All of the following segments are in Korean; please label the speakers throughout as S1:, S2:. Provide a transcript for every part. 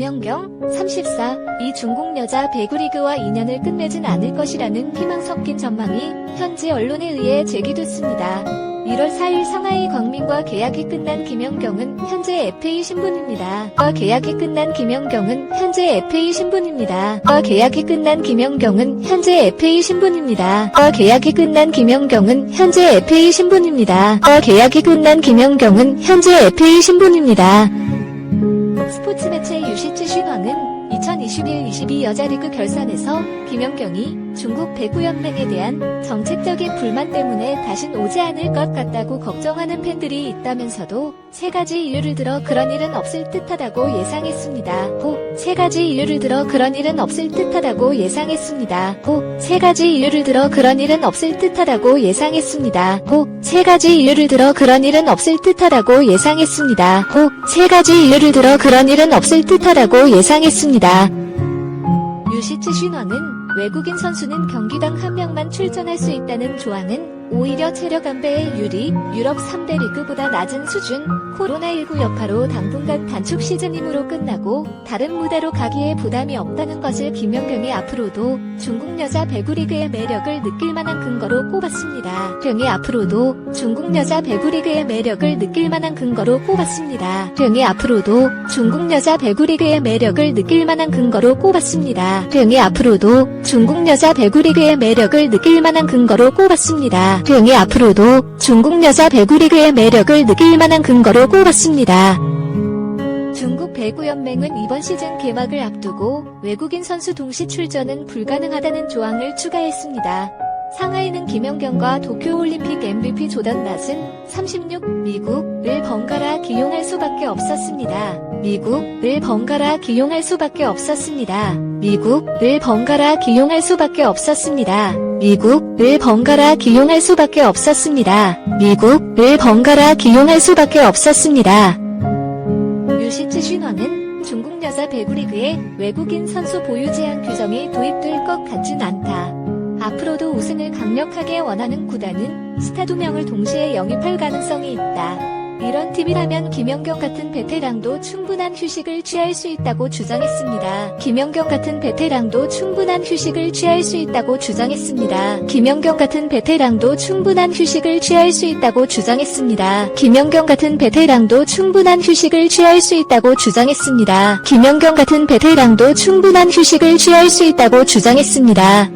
S1: 김연경, 34, 이 중국 여자 배구리그와 인연을 끝내진 않을 것이라는 희망 섞인 전망이 현지 언론에 의해 제기됐습니다. 1월 4일 상하이 광민과 계약이 끝난 김연경은 현재 FA 신분입니다. 계약이 끝난 김연경은 현재 FA 신분입니다. 계약이 끝난 김연경은 현재 FA 신분입니다. 계약이 끝난 김연경은 현재 FA 신분입니다. 계약이 끝난 김연경은 현재 FA 신분입니다. 스포츠 매체 유시츠 슈너는 2021-22 여자리그 결선에서 김연경이 중국 배구연맹에 대한 정책적인 불만 때문에 다신 오지 않을 것 같다고 걱정하는 팬들이 있다면서도 세 가지 이유를 들어 그런 일은 없을 듯하다고 예상했습니다. 세 가지 이유를 들어 그런 일은 없을 듯하다고 예상했습니다. 세 가지 이유를 들어 그런 일은 없을 듯하다고 예상했습니다. 세 가지 이유를 들어 그런 일은 없을 듯하다고 예상했습니다. 세 가지 이유를 들어 그런 일은 없을 듯하다고 예상했습니다. 유시츠 슈너는 외국인 선수는 경기당 한 명만 출전할 수 있다는 조항은 오히려 체력 안배에 유리, 유럽 3대 리그보다 낮은 수준, 코로나19 여파로 당분간 단축 시즌이므로 끝나고 다른 무대로 가기에 부담이 없다는 것을 김연경이 앞으로도 중국 여자 배구리그의 매력을 느낄 만한 근거로 꼽았습니다. 경이 앞으로도 중국 여자 배구리그의 매력을 느낄 만한 근거로 꼽았습니다. 경이 앞으로도 중국 여자 배구리그의 매력을 느낄 만한 근거로 꼽았습니다. 경이 앞으로도 중국 여자 배구리그의 매력을 느낄 만한 근거로 꼽았습니다. 경이 앞으로도 중국 여자 배구리그의 매력을 느낄 만한 근거로 꼽았습니다. 중국 배구연맹은 이번 시즌 개막을 앞두고 외국인 선수 동시 출전은 불가능하다는 조항을 추가했습니다. 상하이는 김연경과 도쿄올림픽 MVP 조던 낫은 36, 미국을 번갈아 기용할 수밖에 없었습니다. 미국을 번갈아 기용할 수밖에 없었습니다. 미국을 번갈아 기용할 수밖에 없었습니다. 미국을 번갈아 기용할 수밖에 없었습니다. 미국을 번갈아 기용할 수밖에 없었습니다. 유시츠 슈너는 중국 여자 배구리그에 외국인 선수 보유 제한 규정이 도입될 것 같진 않다. 앞으로도 우승을 강력하게 원하는 구단은 스타 2명을 동시에 영입할 가능성이 있다. 이런 팀이라면 김연경 같은 베테랑도 충분한 휴식을 취할 수 있다고 주장했습니다. 김연경 같은 베테랑도 충분한 휴식을 취할 수 있다고 주장했습니다. 김연경 같은 베테랑도 충분한 휴식을 취할 수 있다고 주장했습니다. 김연경 같은 베테랑도 충분한 휴식을 취할 수 있다고 주장했습니다. 김연경 같은 베테랑도 충분한 휴식을 취할 수 있다고 주장했습니다.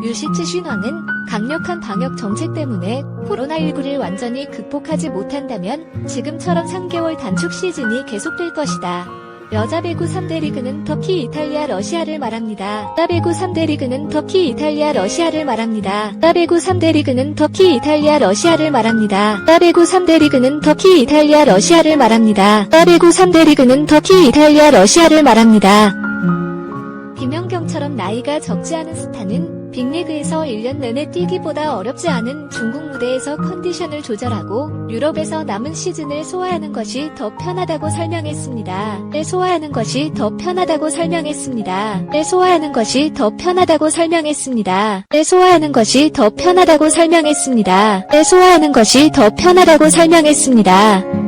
S1: 유시츠 슈너는 강력한 방역 정책 때문에 코로나19를 완전히 극복하지 못한다면 지금처럼 3개월 단축 시즌이 계속될 것이다. 여자 배구 3대 리그는 터키, 이탈리아, 러시아를 말합니다. 여자 배구 3대 리그는 터키, 이탈리아, 러시아를 말합니다. 여자 배구 3대 리그는 터키, 이탈리아, 러시아를 말합니다. 여자 배구 3대 리그는 터키, 이탈리아, 러시아를 말합니다. 여자 배구 3대 리그는 터키, 이탈리아, 러시아를 말합니다. 김연경처럼 나이가 적지 않은 스타는 빅리그에서 1년 내내 뛰기보다 어렵지 않은 중국 무대에서 컨디션을 조절하고 유럽에서 남은 시즌을 소화하는 것이 더 편하다고 설명했습니다. 소화하는 것이 더 편하다고 설명했습니다. 소화하는 것이 더 편하다고 설명했습니다. 소화하는 것이 더 편하다고 설명했습니다. 소화하는 것이 더 편하다고 설명했습니다.